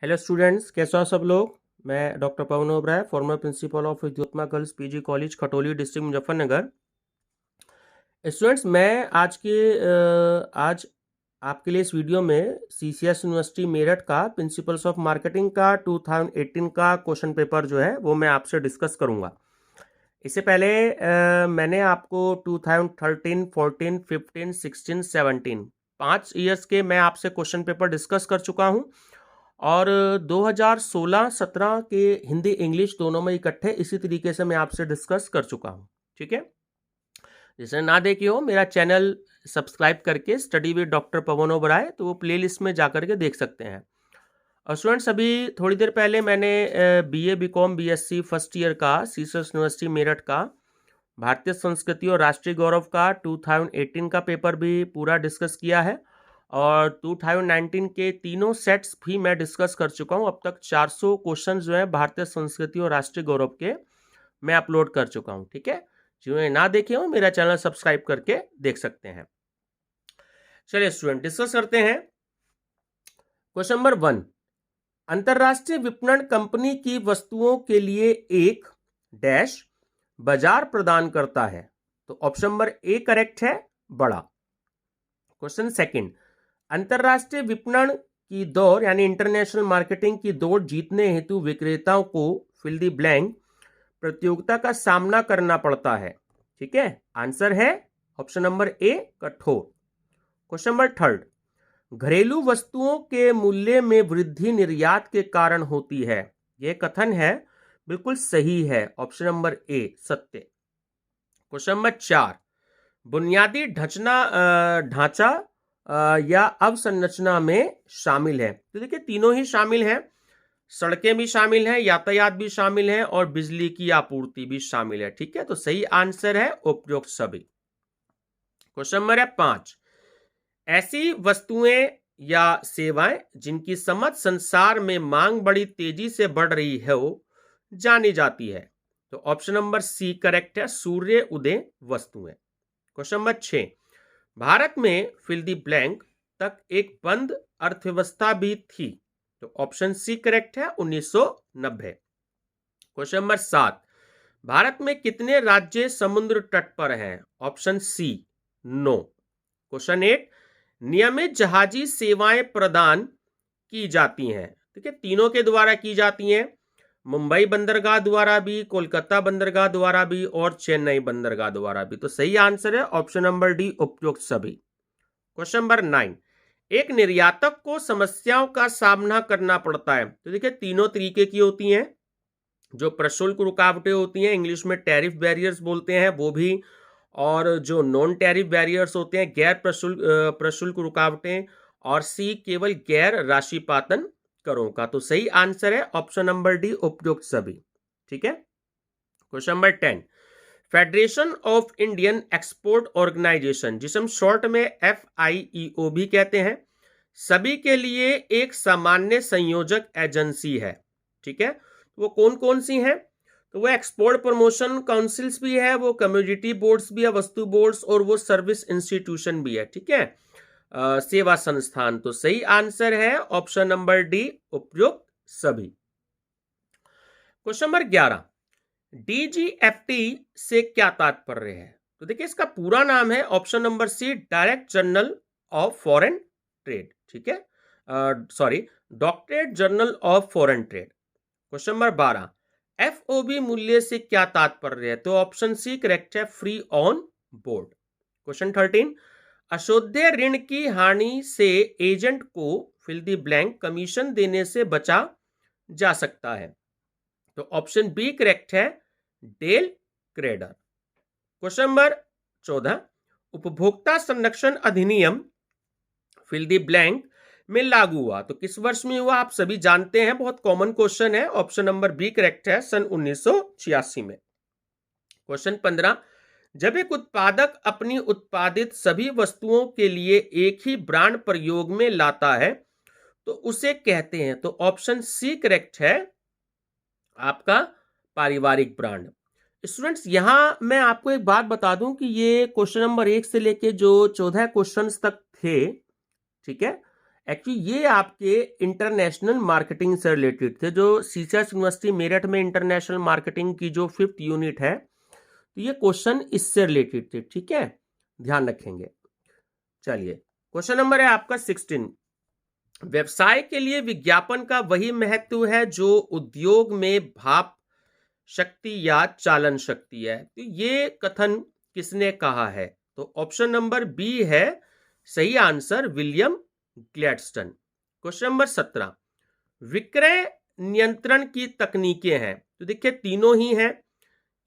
Hello students, कैसे हो सब लोग। मैं doctor Pawan Oberoi, former principal of Jyotsna girls PG college Khatauli, district Muzaffarnagar. Students, मैं आज आपके लिए इस वीडियो में सीसीएस यूनिवर्सिटी मेरठ का प्रिंसिपल्स ऑफ मार्केटिंग का 2018 का क्वेश्चन पेपर जो है वो मैं आपसे डिस्कस करूंगा। इससे पहले मैंने आपको 2013, 14, 15, 16, 17 5 ईयर्स के मैं आपसे क्वेश्चन पेपर डिस्कस कर चुका हूं, और 2016-17 के हिंदी इंग्लिश दोनों में इकट्ठे इसी तरीके से मैं आपसे डिस्कस कर चुका हूं। ठीक है, जिसने ना देखी हो मेरा चैनल सब्सक्राइब करके study with doctor Pawan Oberoi, तो वो प्लेलिस्ट में जाकर के देख सकते हैं। और स्टूडेंट्स, अभी थोड़ी देर पहले मैंने BA BCom BSc first year का सीसस यूनिवर्सिटी मेरठ का भारतीय संस्कृति और राष्ट्रीय गौरव का 2018 का पेपर भी पूरा डिस्कस किया है, और 2019 के तीनों सेट्स भी मैं डिस्कस कर चुका हूं। अब तक 400 क्वेश्चन जो है भारतीय संस्कृति और राष्ट्रीय गौरव के मैं अपलोड कर चुका हूं। ठीक है, जिन्होंने ना देखे हो मेरा चैनल सब्सक्राइब करके देख सकते हैं। चलिए स्टूडेंट, डिस्कस करते हैं। क्वेश्चन नंबर 1, अंतरराष्ट्रीय विपणन कंपनी की वस्तुओं के लिए एक डैश बाजार प्रदान करता है। तो ऑप्शन नंबर ए करेक्ट है, बड़ा। क्वेश्चन सेकंड, अंतरराष्ट्रीय विपणन की दौड़ यानी इंटरनेशनल मार्केटिंग की दौड़ जीतने हेतु विक्रेताओं को फिल द ब्लैंक प्रतियोगिता का सामना करना पड़ता है। ठीक है, आंसर है ऑप्शन नंबर ए, कठोर। क्वेश्चन नंबर थर्ड, घरेलू वस्तुओं के मूल्य में वृद्धि निर्यात के कारण होती है। यह कथन है बिल्कुल सही है, ऑप्शन नंबर ए, सत्य। क्वेश्चन नंबर 4, बुनियादी ढांचा या अवसंरचना में शामिल है। तो देखिए, तीनों ही शामिल है, सड़कें भी शामिल हैं, यातायात भी शामिल है, और बिजली की आपूर्ति भी शामिल है। ठीक है, तो सही आंसर है उपयुक्त सभी। क्वेश्चन नंबर 5, ऐसी वस्तुएं या सेवाएं जिनकी समझ संसार में मांग बड़ी तेजी से बढ़ रही है वो जानी जाती है। तो ऑप्शन नंबर सी करेक्ट है, सूर्य उदय वस्तुएं। क्वेश्चन नंबर 6, भारत में फिल द ब्लैंक तक एक बंद अर्थव्यवस्था भी थी। तो ऑप्शन सी करेक्ट है, 1990। क्वेश्चन नंबर 7, भारत में कितने राज्य समुद्र तट पर हैं। Option C, 9। क्वेश्चन 8, नियमित जहाजी सेवाएं प्रदान की जाती हैं। ठीक है, तीनों के द्वारा की जाती हैं, मुंबई बंदरगाह द्वारा भी, कोलकाता बंदरगाह द्वारा भी, और चेन्नई बंदरगाह द्वारा भी। तो सही आंसर है ऑप्शन नंबर डी, उपयुक्त सभी। क्वेश्चन नंबर 9, एक निर्यातक को समस्याओं का सामना करना पड़ता है। तो देखिए, तीनों तरीके की होती हैं। जो प्रशुल्क रुकावटें होती हैं, इंग्लिश में टैरिफ बैरियर्स बोलते हैं, वो भी, और जो नॉन टैरिफ बैरियर्स होते हैं, गैर प्रशुल्क रुकावटें, और सी, केवल गैर राशिपातन करों का। तो सही आंसर है ऑप्शन नंबर डी, उपयुक्त सभी। ठीक है। Question number 10, federation of Indian export organisation, जिसे हम शॉर्ट में FIEO भी कहते हैं, सभी के लिए एक सामान्य संयोजक एजेंसी है। ठीक है, वो कौन कौन सी हैं? तो वो एक्सपोर्ट प्रमोशन काउंसिल्स भी है, वो कम्युनिटी बोर्ड्स भी है, वस्तु बोर्ड्स, और वो सर्विस इंस्टीट्यूशन भी है। ठीक है, सेवा संस्थान। तो सही आंसर है ऑप्शन नंबर डी, उपयुक्त सभी। क्वेश्चन नंबर 11, DGFT से क्या तात्पर्य है? तो देखिए, इसका पूरा नाम है option number C, direct journal of foreign trade. ठीक है, sorry, doctorate journal of foreign trade. Question number 12, FOB मूल्य से क्या तात्पर्य है? तो ऑप्शन सी करेक्ट है, फ्री ऑन बोर्ड। क्वेश्चन 13, अशोध्य ऋण की हानि से एजेंट को फिल द ब्लैंक कमीशन देने से बचा जा सकता है। तो ऑप्शन बी करेक्ट है, डेल क्रेडर। क्वेश्चन नंबर 14, उपभोक्ता संरक्षण अधिनियम फिल द ब्लैंक में लागू हुआ। तो किस वर्ष में हुआ? आप सभी जानते हैं, बहुत कॉमन क्वेश्चन है, ऑप्शन नंबर बी करेक्ट है, सन 1986 में। क्वेश्चन 15, जब एक उत्पादक अपनी उत्पादित सभी वस्तुओं के लिए एक ही ब्रांड प्रयोग में लाता है तो उसे कहते हैं। तो ऑप्शन सी करेक्ट है, आपका पारिवारिक ब्रांड। स्टूडेंट्स, यहां मैं आपको एक बात बता दूं कि ये क्वेश्चन नंबर 1 से लेके जो 14 क्वेश्चंस तक थे, ठीक है, एक्चुअली ये आपके इंटरनेशनल मार्केटिंग से रिलेटेड थे, जो सीसीएस यूनिवर्सिटी मेरठ में इंटरनेशनल मार्केटिंग की जो 5th यूनिट है, तो ये क्वेश्चन इससे रिलेटेड थे, ठीक है, ध्यान रखेंगे। चलिए, क्वेश्चन नंबर है आपका 16। व्यवसाय के लिए विज्ञापन का वही महत्व है जो उद्योग में भाप शक्ति या चालन शक्ति है। तो ये कथन किसने कहा है? तो ऑप्शन नंबर बी है सही answer, William Gladstone. Question number 17। विक्रय नियंत्रण की तकनीकें हैं, तो देखिए तीनों ही हैं,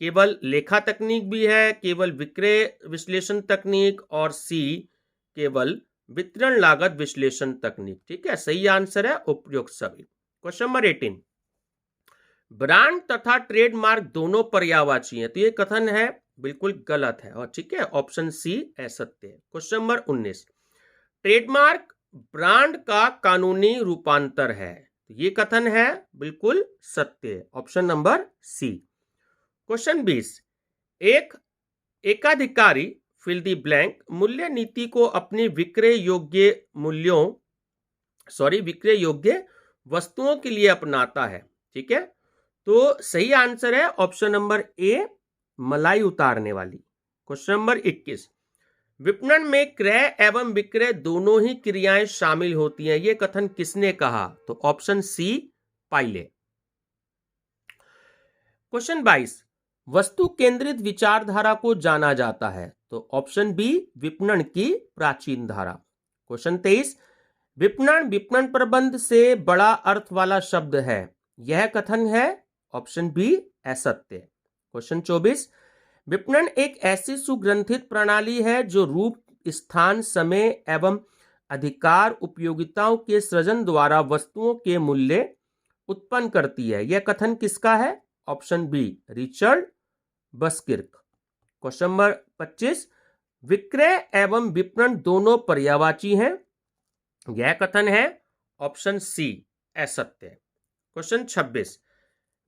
केवल लेखा तकनीक भी है, केवल विक्रय विश्लेषण तकनीक, और सी केवल वितरण लागत विश्लेषण तकनीक। ठीक है, सही आंसर है उपयुक्त सभी। Question number 18। ब्रांड तथा ट्रेडमार्क दोनों पर्यायवाची हैं, तो ये कथन है बिल्कुल गलत है, और ठीक है, ऑप्शन सी असत्य है। Question number 19। ट्रेडमार्क ब्रांड का कानूनी रूपांतर है, ये कथन है बिल्कुल सत्य है, ऑप्शन नंबर सी। क्वेश्चन 20। एक एकाधिकारी फिल द ब्लैंक मूल्य नीति को अपनी विक्रय योग्य वस्तुओं के लिए अपनाता है, ठीक है, तो सही आंसर है ऑप्शन नंबर ए, मलाई उतारने वाली। Question number 21। विपणन में क्रय एवं विक्रय दोनों ही क्रियाएं शामिल होती हैं, यह कथन किसने कहा? तो ऑप्शन सी, पाइले। क्वेश्चन 22। वस्तु केंद्रित विचारधारा को जाना जाता है, तो ऑप्शन बी, विपणन की प्राचीन धारा। क्वेश्चन 23। विपणन प्रबंध से बड़ा अर्थ वाला शब्द है, यह कथन है ऑप्शन बी, असत्य। क्वेश्चन 24। विपणन एक ऐसी सुग्रंथित प्रणाली है जो रूप, स्थान, समय एवं अधिकार उपयोगिताओं के सृजन द्वारा वस्तुओं के मूल्य उत्पन्न करती है, यह कथन किसका है? Option B, Richard Buskirk. Question number 25। विक्रय एवं विपणन दोनों पर्यायवाची हैं, यह कथन है ऑप्शन सी, असत्य। क्वेश्चन 26।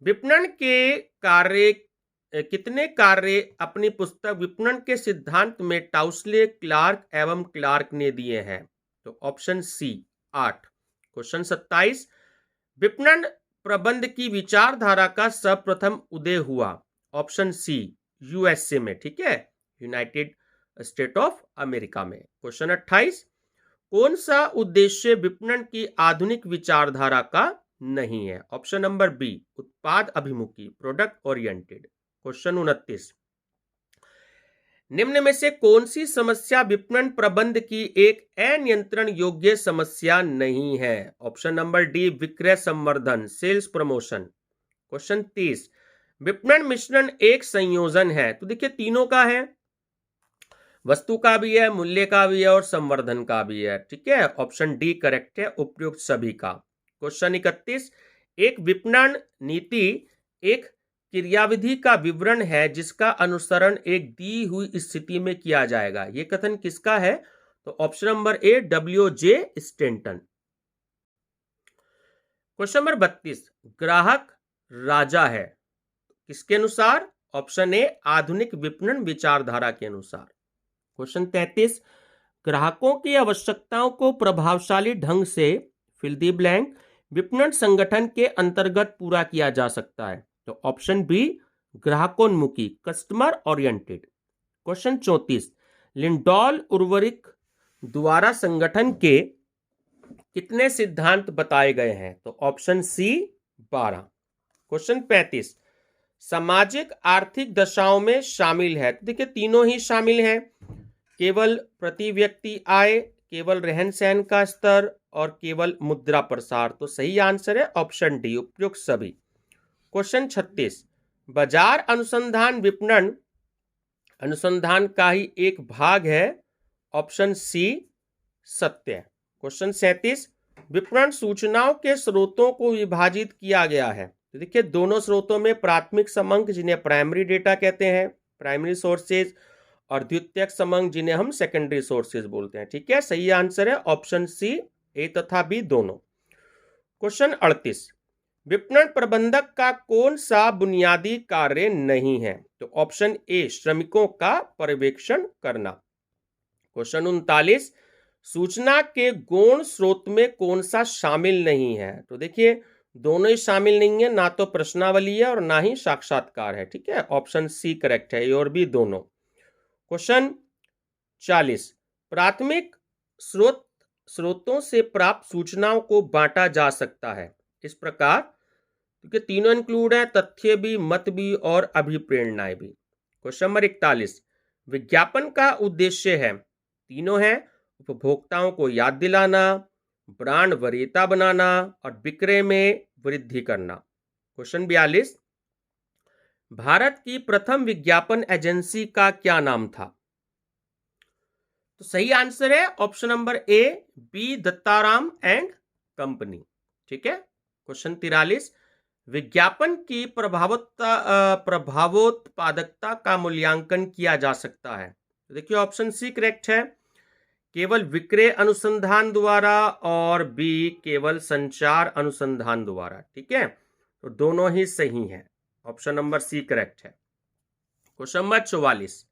विपणन के कितने कार्य अपनी पुस्तक विपणन के सिद्धांत में टाउसले, क्लार्क एवं क्लार्क ने दिए हैं? तो ऑप्शन सी, 8। क्वेश्चन 27। विपणन प्रबंध की विचारधारा का सर्वप्रथम उदय हुआ, ऑप्शन सी, यूएसए में, ठीक है, यूनाइटेड स्टेट ऑफ अमेरिका में। क्वेश्चन 28। कौन सा उद्देश्य विपणन की आधुनिक विचारधारा का नहीं है? ऑप्शन नंबर बी, उत्पाद अभिमुखी, प्रोडक्ट ओरिएंटेड। क्वेश्चन 29। निम्न में से कौन सी समस्या विपणन प्रबंध की एक अनियंत्रण योग्य समस्या नहीं है? ऑप्शन नंबर डी, विक्रय संवर्धन, सेल्स प्रमोशन। क्वेश्चन 30। विपणन मिश्रण एक संयोजन है, तो देखिए तीनों का है, वस्तु का भी है, मूल्य का भी है और संवर्धन का भी है, ठीक है, ऑप्शन डी करेक्ट है, उपयुक्त सभी का। क्वेश्चन 31। एक विपणन नीति एक क्रियाविधि का विवरण है जिसका अनुसरण एक दी हुई स्थिति में किया जाएगा, यह कथन किसका है? तो option number A, W J Stanton. Question number 32। ग्राहक राजा है, किसके अनुसार? ऑप्शन ए, आधुनिक विपणन विचारधारा के अनुसार। क्वेश्चन 33। ग्राहकों की आवश्यकताओं को प्रभावशाली ढंग से फिल द ब्लैंक विपणन संगठन के अंतर्गत पूरा किया जा सकता है, तो ऑप्शन बी, ग्राहकोन्मुखी, customer oriented. Question 34। Lyndall Urwick द्वारा संगठन के कितने सिद्धांत बताए गए हैं? तो ऑप्शन सी, 12। क्वेश्चन 35। सामाजिक आर्थिक दशाओं में शामिल है, तो देखिए तीनों ही शामिल हैं, केवल प्रति व्यक्ति आय, केवल रहन सहन का स्तर और केवल मुद्रा प्रसार, तो सही आंसर है ऑप्शन डी, उपयुक्त सभी। क्वेश्चन 36। बाजार अनुसंधान विपणन अनुसंधान का ही एक भाग है, ऑप्शन सी, सत्य। क्वेश्चन 37। विपणन सूचनाओं के स्रोतों को विभाजित किया गया है, तो देखिए दोनों स्रोतों में प्राथमिक समंक जिन्हें प्राइमरी डेटा कहते हैं, प्राइमरी सोर्सेज, और द्वितीयक समंक जिन्हें हम सेकेंडरी सोर्सेज बोलते हैं, ठीक है, सही आंसर है ऑप्शन सी, ए तथा बी दोनों। क्वेश्चन 38। विपणन प्रबंधक का कौन सा बुनियादी कार्य नहीं है? तो ऑप्शन ए, श्रमिकों का पर्यवेक्षण करना। क्वेश्चन 39। सूचना के गौण स्रोत में कौन सा शामिल नहीं है? तो देखिए दोनों ही शामिल नहीं है, ना तो प्रश्नावली है और ना ही साक्षात्कार है। ठीक है, ऑप्शन सी करेक्ट है, ए और बी दोनों। क्वेश्चन 40, प्राथमिक स्रोतों से प्राप्त सूचनाओं को बांटा जा सकता है इस प्रकार, क्योंकि तीनों इंक्लूड है, तथ्य भी, मत भी और अभिप्रेरणाएं भी। क्वेश्चन नंबर 41, विज्ञापन का उद्देश्य है, तीनों है, उपभोक्ताओं को याद दिलाना, ब्रांड वरीयता बनाना और विक्रय में वृद्धि करना। क्वेश्चन 42, भारत की प्रथम विज्ञापन एजेंसी का क्या नाम था? तो सही आंसर है option number A, B Dattaram and company. ठीक है। क्वेश्चन 43, विज्ञापन की प्रभावोत्पादकता का मूल्यांकन किया जा सकता है। तो देखिए ऑप्शन सी करेक्ट है, केवल विक्रय अनुसंधान द्वारा, और बी केवल संचार अनुसंधान द्वारा। ठीक है, तो दोनों ही सही हैं, ऑप्शन नंबर सी करेक्ट है। क्वेश्चन नंबर 44,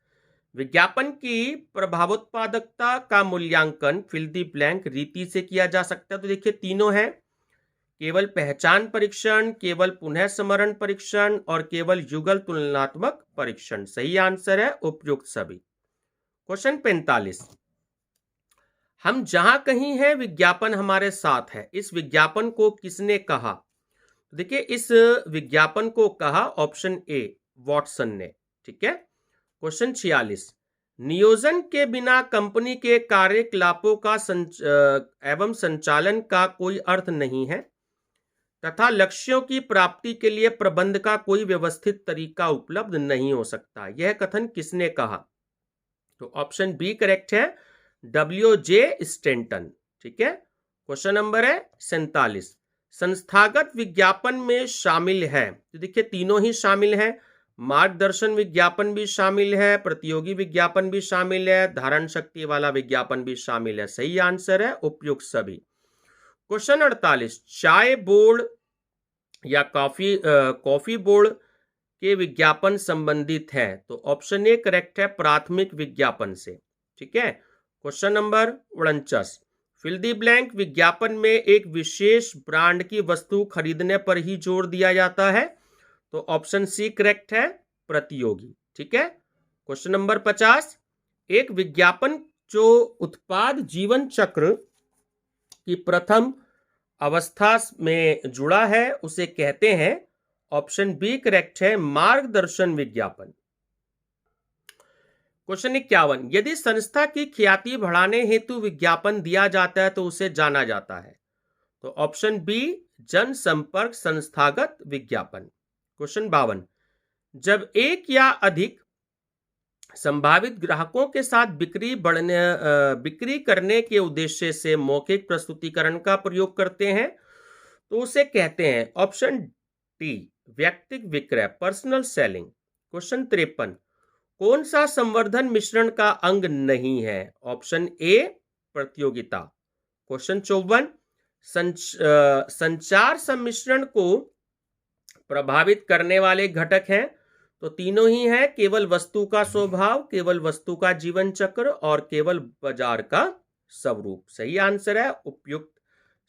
विज्ञापन की प्रभावोत्पादकता का मूल्यांकन फिल द ब्लैंक रीति से किया जा सकता है। तो देखिए तीनों है, केवल पहचान परीक्षण, केवल पुनः स्मरण परीक्षण और केवल युगल तुलनात्मक परीक्षण। सही आंसर है उपयुक्त सभी। क्वेश्चन 45, हम जहां कहीं हैं विज्ञापन हमारे साथ है, इस विज्ञापन को किसने कहा? देखिए इस विज्ञापन को कहा ऑप्शन ए, वॉटसन ने। ठीक है। क्वेश्चन 46, नियोजन के बिना कंपनी के कार्यकलापों का एवं संचालन का कोई अर्थ नहीं है तथा लक्ष्यों की प्राप्ति के लिए प्रबंध का कोई व्यवस्थित तरीका उपलब्ध नहीं हो सकता, यह कथन किसने कहा? तो ऑप्शन बी करेक्ट है, W.J. स्टेंटन। ठीक है। क्वेश्चन नंबर है 47, संस्थागत विज्ञापन में शामिल है। तो देखिए तीनों ही शामिल हैं, मार्गदर्शन विज्ञापन भी शामिल है, प्रतियोगी विज्ञापन भी शामिल है, धारण शक्ति वाला विज्ञापन भी शामिल है। सही आंसर है उपयुक्त सभी। क्वेश्चन 48, चाय बोर्ड या कॉफी बोर्ड के विज्ञापन संबंधित है। तो ऑप्शन ए करेक्ट है, प्राथमिक विज्ञापन से। ठीक है। Question number 49, fill the blank विज्ञापन में एक विशेष ब्रांड की वस्तु खरीदने पर ही जोर दिया जाता है। तो ऑप्शन सी करेक्ट है, प्रतियोगी। ठीक है। क्वेश्चन नंबर 50, एक विज्ञापन जो उत्पाद जीवन चक्र की प्रथम अवस्था में जुड़ा है उसे कहते हैं। ऑप्शन बी करेक्ट है, मार्गदर्शन विज्ञापन। क्वेश्चन 51, यदि संस्था की ख्याति बढ़ाने हेतु विज्ञापन दिया जाता है तो उसे जाना जाता है। तो ऑप्शन बी, जनसंपर्क संस्थागत विज्ञापन। क्वेश्चन 52, जब एक या अधिक संभावित ग्राहकों के साथ बिक्री करने के उद्देश्य से मौखिक प्रस्तुतिकरण का प्रयोग करते हैं तो उसे कहते हैं। ऑप्शन डी, व्यक्तिगत विक्रय, पर्सनल सेलिंग। क्वेश्चन 53, कौन सा संवर्धन मिश्रण का अंग नहीं है? ऑप्शन ए, प्रतियोगिता। क्वेश्चन 54, संचार सम्मिश्रण को प्रभावित करने वाले घटक हैं। तो तीनों ही हैं, केवल वस्तु का स्वभाव, केवल वस्तु का जीवन चक्र और केवल बाजार का स्वरूप। सही आंसर है उपयुक्त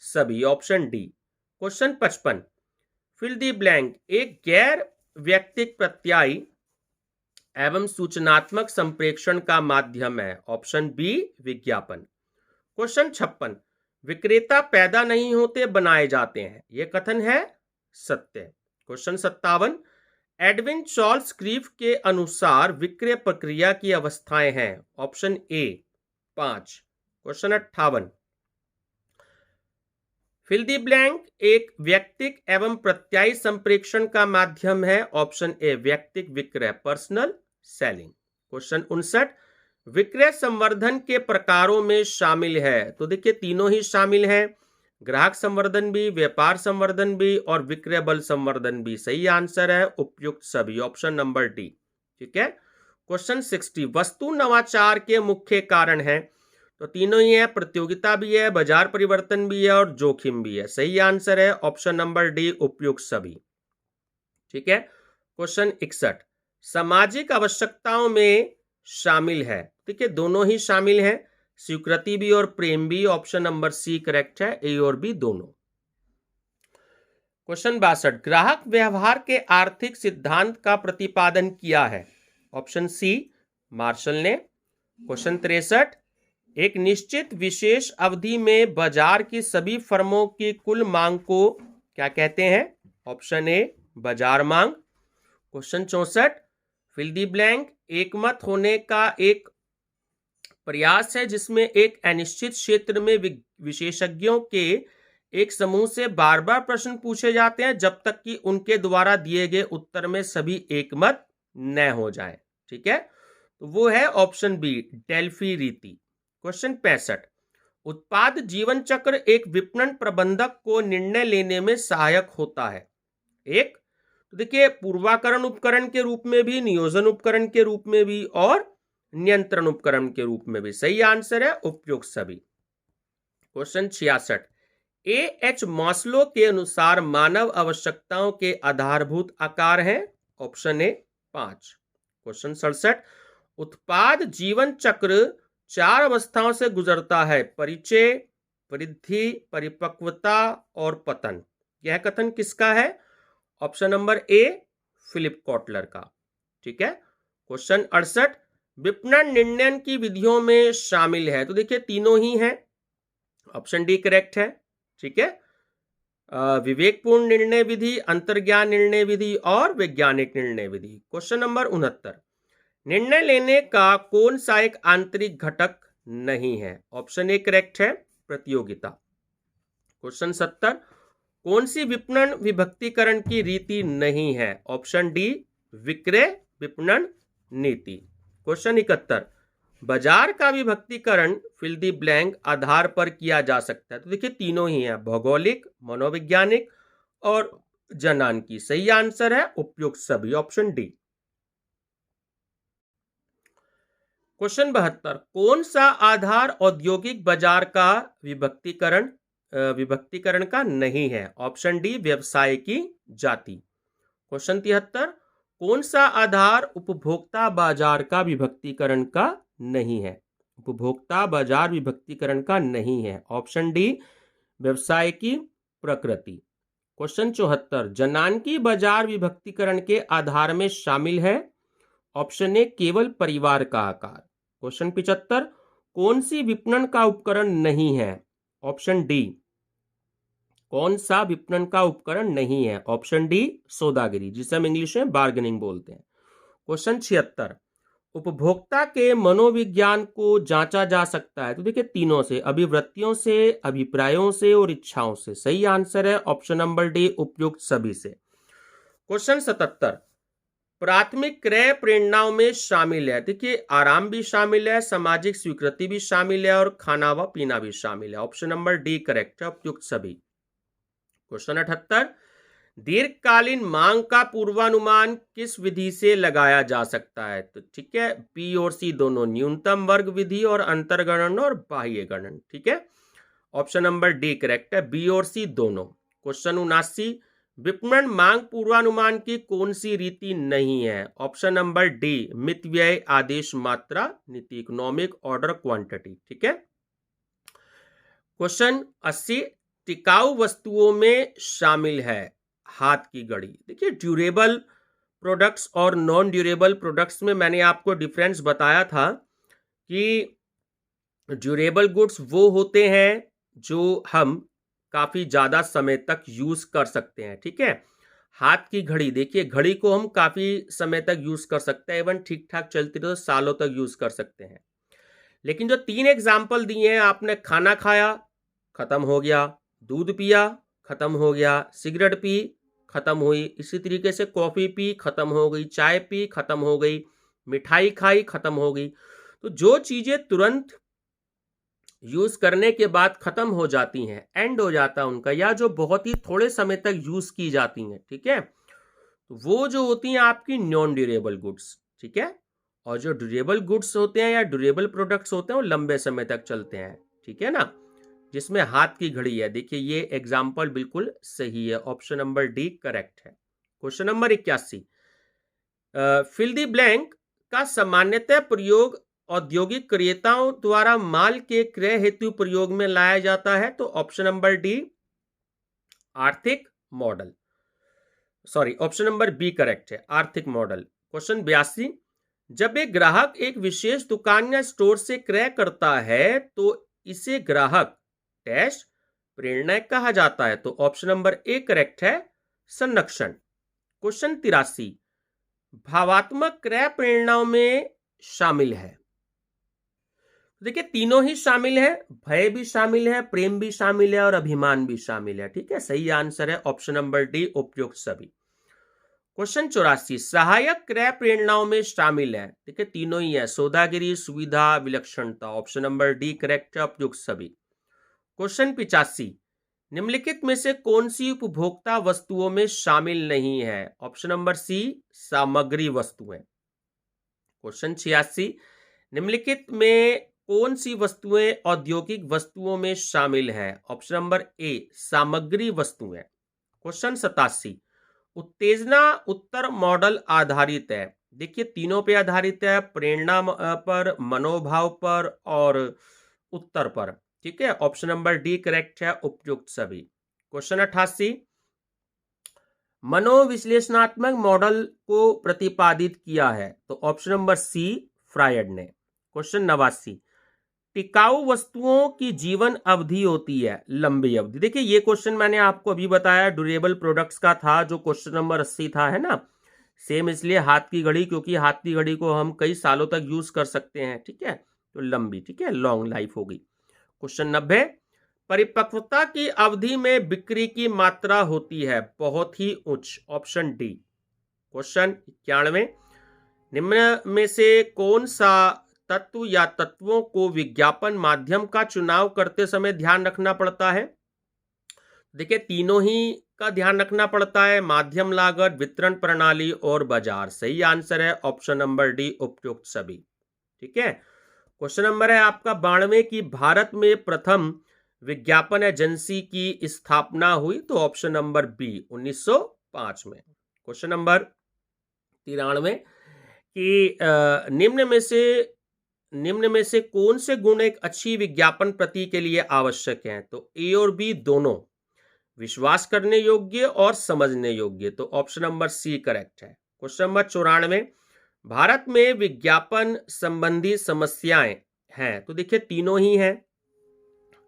सभी, option D. Question 55, fill the blank एक गैर व्यक्तिक प्रत्यायी एवं सूचनात्मक संप्रेषण का माध्यम है। ऑप्शन बी, विज्ञापन। क्वेश्चन 56, विक्रेता पैदा नहीं होते बनाए जाते हैं, यह कथन है सत्य। क्वेश्चन 57, एडविन चार्ल्स क्रीफ के अनुसार विक्रय प्रक्रिया की अवस्थाएं हैं। Option A, 5। Question 58, fill the blank एक व्यक्तिक एवं प्रत्यायी संप्रेषण का माध्यम है। ऑप्शन ए, व्यक्तिक विक्रय, पर्सनल सेलिंग। क्वेश्चन 59, विक्रय संवर्धन के प्रकारों में शामिल है। तो देखिए तीनों ही शामिल हैं, ग्राहक संवर्धन भी, व्यापार संवर्धन भी और विक्रय बल संवर्धन भी। सही आंसर है उपयुक्त सभी, ऑप्शन नंबर डी। ठीक है। क्वेश्चन 60, वस्तु नवाचार के मुख्य कारण है। तो तीनों ही है, प्रतियोगिता भी है, बाजार परिवर्तन भी है और जोखिम भी है। सही आंसर है ऑप्शन नंबर डी, उपयुक्त सभी। ठीक है। क्वेश्चन 61, सामाजिक आवश्यकताओं में शामिल है। ठीक है, दोनों ही शामिल हैं, स्वीकृति भी और प्रेम भी। ऑप्शन नंबर सी करेक्ट है, ए और बी दोनों। क्वेश्चन 62, ग्राहक व्यवहार के आर्थिक सिद्धांत का प्रतिपादन किया है। ऑप्शन सी मार्शल ने। क्वेश्चन 63, एक निश्चित विशेष अवधि में बाजार की सभी फर्मों की कुल मांग को क्या कहते हैं। ऑप्शन ए बाजार मांग। क्वेश्चन 64, फिल द ब्लैंक एकमत होने का एक प्रयास है जिसमें एक अनिश्चित क्षेत्र में विशेषज्ञों के एक समूह से बार बार प्रश्न पूछे जाते हैं जब तक कि उनके द्वारा दिए गए उत्तर में सभी एकमत न हो जाए। ठीक है, तो वो है ऑप्शन बी डेल्फी रीति। क्वेश्चन 65, उत्पाद जीवन चक्र एक विपणन प्रबंधक को निर्णय लेने में सहायक होता है। एक तो देखिए पूर्वाकरण उपकरण के रूप में भी, नियोजन उपकरण के रूप में भी और नियंत्रण उपकरण के रूप में भी। सही आंसर है उपयुक्त सभी। क्वेश्चन 66, ए एच मास्लो के अनुसार मानव आवश्यकताओं के आधारभूत आकार हैं। Option A 5। क्वेश्चन 67, उत्पाद जीवन चक्र 4 अवस्थाओं से गुजरता है, परिचय, वृद्धि, परिपक्वता और पतन। यह कथन किसका है। Option number A Philip Kotler का। ठीक है। क्वेश्चन 68, विपणन निर्णय की विधियों में शामिल है। तो देखिए तीनों ही हैं, ऑप्शन डी करेक्ट है। ठीक है, विवेकपूर्ण निर्णय विधि, अंतर्ज्ञान निर्णय विधि और वैज्ञानिक निर्णय विधि। क्वेश्चन नंबर 69, निर्णय लेने का कौन सा एक आंतरिक घटक नहीं है। ऑप्शन ए करेक्ट है, प्रतियोगिता। क्वेश्चन 70, कौन सी विपणन विभक्तिकरण की रीति नहीं है। ऑप्शन डी विक्रय विपणन नीति। क्वेश्चन 71, बाजार का विभक्तिकरण फिल द ब्लैंक आधार पर किया जा सकता है। तो देखिए तीनों ही हैं, भौगोलिक, मनोवैज्ञानिक और जनांकी। सही आंसर है उपयुक्त सभी, ऑप्शन डी। क्वेश्चन 72, कौन सा आधार औद्योगिक बाजार का विभक्तिकरण का नहीं है। ऑप्शन डी व्यवसाय की जाति। क्वेश्चन 73, कौन सा आधार उपभोक्ता बाजार का विभक्तिकरण का नहीं है। उपभोक्ता बाजार विभक्तिकरण का नहीं है। ऑप्शन डी व्यवसाय की प्रकृति। क्वेश्चन 74, जनांकी बाजार विभक्तिकरण के आधार में शामिल है। ऑप्शन ए केवल परिवार का आकार। क्वेश्चन 75, कौन सी विपणन का उपकरण नहीं है। ऑप्शन डी कौन सा विपणन का उपकरण नहीं है। ऑप्शन डी सौदागरी, जिसे हम इंग्लिश में बार्गेनिंग बोलते हैं। क्वेश्चन 76, उपभोक्ता के मनोविज्ञान को जांचा जा सकता है। तो देखिए तीनों से, अभिवृत्तियों से, अभिप्रायों से और इच्छाओं से। सही आंसर है ऑप्शन नंबर डी उपयुक्त सभी से। क्वेश्चन 77, प्राथमिक क्रय प्रेरणाओं में शामिल है। देखिए आराम भी शामिल है, सामाजिक स्वीकृति भी शामिल है और खाना व पीना भी शामिल है। ऑप्शन नंबर डी करेक्ट है, उपयुक्त सभी। क्वेश्चन 78, दीर्घकालीन मांग का पूर्वानुमान किस विधि से लगाया जा सकता है। तो ठीक है, बी और सी दोनों, न्यूनतम वर्ग विधि और अंतर्गणन और बाह्य गणन। ठीक है, ऑप्शन नंबर डी करेक्ट है, बी और सी दोनों। क्वेश्चन 79, विपणन मांग पूर्वानुमान की कौन सी रीति नहीं है। ऑप्शन नंबर डी मितव्यय आदेश मात्रा नीति, इकोनॉमिक ऑर्डर क्वांटिटी। ठीक है। क्वेश्चन 80, टिकाऊ वस्तुओं में शामिल है हाथ की घड़ी। देखिए ड्यूरेबल प्रोडक्ट्स और नॉन ड्यूरेबल प्रोडक्ट्स में मैंने आपको डिफरेंस बताया था कि ड्यूरेबल गुड्स वो होते हैं जो हम काफी ज्यादा समय तक यूज कर सकते हैं। ठीक है, हाथ की घड़ी, देखिए घड़ी को हम काफी समय तक यूज कर सकते हैं, इवन ठीक ठाक चलती रहे तो सालों तक यूज कर सकते हैं। लेकिन जो 3 एग्जाम्पल दिए हैं, आपने खाना खाया खत्म हो गया, दूध पिया खत्म हो गया, सिगरेट पी खत्म हुई, इसी तरीके से कॉफी पी खत्म हो गई, चाय पी खत्म हो गई, मिठाई खाई खत्म हो गई। तो जो चीजें तुरंत यूज करने के बाद खत्म हो जाती हैं, एंड हो जाता है उनका, या जो बहुत ही थोड़े समय तक यूज की जाती हैं, ठीक है, तो वो जो होती हैं आपकी नॉन ड्यूरेबल गुड्स। ठीक है, और जो ड्यूरेबल गुड्स होते हैं या ड्यूरेबल प्रोडक्ट्स होते हैं वो लंबे समय तक चलते हैं। ठीक है ना, जिसमें हाथ की घड़ी है। देखिए ये एग्जाम्पल बिल्कुल सही है, ऑप्शन नंबर डी करेक्ट है। Question number 81, fill the blank का सामान्यतः प्रयोग औद्योगिक क्रेताओं द्वारा माल के क्रय हेतु प्रयोग में लाया जाता है? तो ऑप्शन नंबर डी आर्थिक model, sorry option number B correct है, आर्थिक मॉडल। क्वेश्चन 82, जब एक ग्राहक एक विशेष दुकान या स्टोर से क्रय करता है तो इसे ग्राहक डैश प्रेरणा कहा जाता है? तो ऑप्शन नंबर ए करेक्ट है, संरक्षण। क्वेश्चन 83, भावात्मक क्रय प्रेरणाओं में शामिल है? देखिए तीनों ही शामिल है, भय भी शामिल है, प्रेम भी शामिल है और अभिमान भी शामिल है। ठीक है, सही आंसर है ऑप्शन नंबर डी, उपयुक्त सभी। क्वेश्चन 84, सहायक क्रय प्रेरणाओं में शामिल है? देखिए तीनों ही है, सौदागिरी, सुविधा, विलक्षणता। ऑप्शन नंबर डी करेक्ट है, उपयुक्त सभी। क्वेश्चन 85, निम्नलिखित में से कौन सी उपभोक्ता वस्तुओं में शामिल नहीं है? ऑप्शन नंबर सी सामग्री वस्तुएं। क्वेश्चन 86, निम्नलिखित में कौन सी वस्तुएं औद्योगिक वस्तुओं में शामिल है? ऑप्शन नंबर ए सामग्री वस्तुएं। क्वेश्चन 87, उत्तेजना उत्तर मॉडल आधारित है? देखिए तीनों पे आधारित है, प्रेरणा पर, मनोभाव पर और उत्तर पर। ठीक है, ऑप्शन नंबर डी करेक्ट है, उपयुक्त सभी। क्वेश्चन 88, मनोविश्लेषणात्मक मॉडल को प्रतिपादित किया है? तो ऑप्शन नंबर सी फ्रायड ने। क्वेश्चन 89, टिकाऊ वस्तुओं की जीवन अवधि होती है लंबी अवधि? देखिए ये क्वेश्चन मैंने आपको अभी बताया ड्यूरेबल प्रोडक्ट्स का था, जो क्वेश्चन नंबर 80 था, है ना। सेम इसलिए हाथ की घड़ी, क्योंकि हाथ की घड़ी को हम कई सालों तक यूज कर सकते हैं। ठीक है, तो लंबी, ठीक है, लॉन्ग लाइफ होगी। क्वेश्चन 90, परिपक्वता की अवधि में बिक्री की मात्रा होती है बहुत ही उच्च? Option D. क्वेश्चन 91, निम्न में से कौन सा तत्व या तत्वों को विज्ञापन माध्यम का चुनाव करते समय ध्यान रखना पड़ता है? देखिए तीनों ही का ध्यान रखना पड़ता है, माध्यम, लागत, वितरण प्रणाली और बाजार। सही आंसर है ऑप्शन नंबर डी, उपयुक्त सभी। ठीक है, क्वेश्चन नंबर है आपका 92 की भारत में प्रथम विज्ञापन एजेंसी की स्थापना हुई? तो ऑप्शन नंबर बी 1905 में। क्वेश्चन नंबर 93 कि निम्न में से कौन से गुण एक अच्छी विज्ञापन प्रति के लिए आवश्यक हैं? तो ए और बी दोनों, विश्वास करने योग्य और समझने योग्य। तो ऑप्शन नंबर सी करेक्ट है। क्वेश्चन नंबर 94, भारत में विज्ञापन संबंधी समस्याएं हैं? तो देखिए तीनों ही हैं,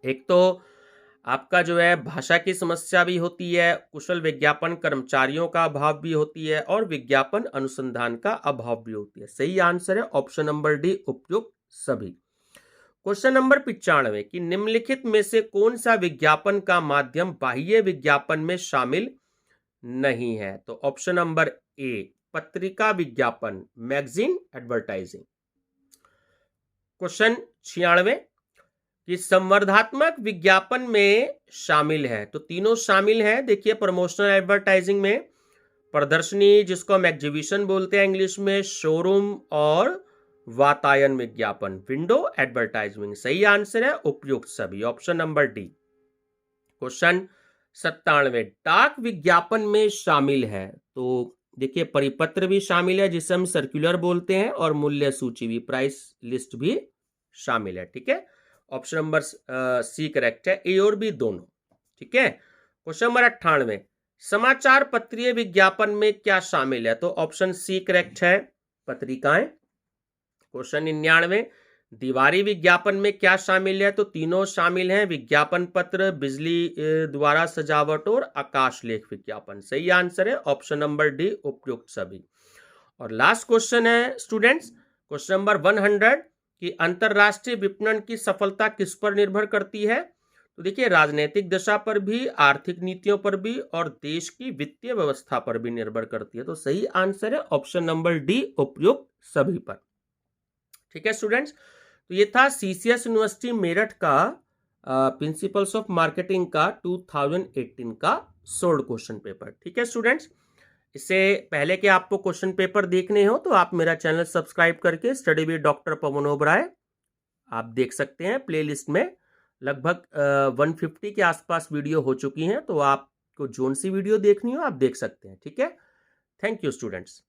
एक तो आपका जो है भाषा की समस्या भी होती है, कुशल विज्ञापन कर्मचारियों का अभाव भी होती है और विज्ञापन अनुसंधान का अभाव भी होती है। सही आंसर है ऑप्शन नंबर डी, उपयुक्त सभी। क्वेश्चन नंबर 95 कि निम्नलिखित में से कौन सा विज्ञापन का माध्यम बाह्य विज्ञापन में शामिल नहीं है? तो ऑप्शन नंबर ए पत्रिका विज्ञापन, मैगजीन एडवर्टाइजिंग। क्वेश्चन 96 कि संवर्धात्मक विज्ञापन में शामिल है? तो तीनों शामिल है। देखिए प्रमोशनल एडवर्टाइजिंग में प्रदर्शनी, जिसको हम एग्जीबिशन बोलते हैं इंग्लिश में, शोरूम और वातायन विज्ञापन, विंडो एडवर्टाइजिंग। सही आंसर है उपयुक्त सभी, ऑप्शन नंबर डी। क्वेश्चन 97 डाक विज्ञापन में शामिल है? तो देखिए परिपत्र भी शामिल है, जिसे हम सर्कुलर बोलते हैं, और मूल्य सूची भी, प्राइस लिस्ट भी शामिल है। ठीक है, ऑप्शन नंबर सी करेक्ट है, ए और बी दोनों। ठीक है, क्वेश्चन नंबर 98 समाचार पत्रीय विज्ञापन में क्या शामिल है? तो ऑप्शन सी करेक्ट है, पत्रिकाएं। क्वेश्चन 99 दीवारी विज्ञापन में क्या शामिल है? तो तीनों शामिल हैं, विज्ञापन पत्र, बिजली द्वारा सजावट और आकाश लेख विज्ञापन। सही आंसर है ऑप्शन नंबर डी, उपयुक्त सभी। और लास्ट क्वेश्चन है स्टूडेंट्स, क्वेश्चन नंबर 100 कि अंतरराष्ट्रीय विपणन की सफलता किस पर निर्भर करती है? तो देखिए राजनीतिक दशा पर भी, आर्थिक नीतियों पर भी और देश की वित्तीय व्यवस्था पर भी निर्भर करती है। तो सही आंसर है ऑप्शन नंबर डी, उपयुक्त सभी पर। ठीक है स्टूडेंट्स, तो ये था सीसीएस यूनिवर्सिटी मेरठ का प्रिंसिपल्स ऑफ मार्केटिंग का 2018 का सोल्ड क्वेश्चन पेपर। ठीक है स्टूडेंट्स, इससे पहले कि आपको क्वेश्चन पेपर देखने हो तो आप मेरा चैनल सब्सक्राइब करके study with doctor Pawan Oberoi आप देख सकते हैं। प्लेलिस्ट में लगभग 150 के आसपास वीडियो हो चुकी हैं, तो आपको जोन सी वीडियो देखनी हो आप देख सकते हैं। ठीक है, थैंक यू स्टूडेंट्स।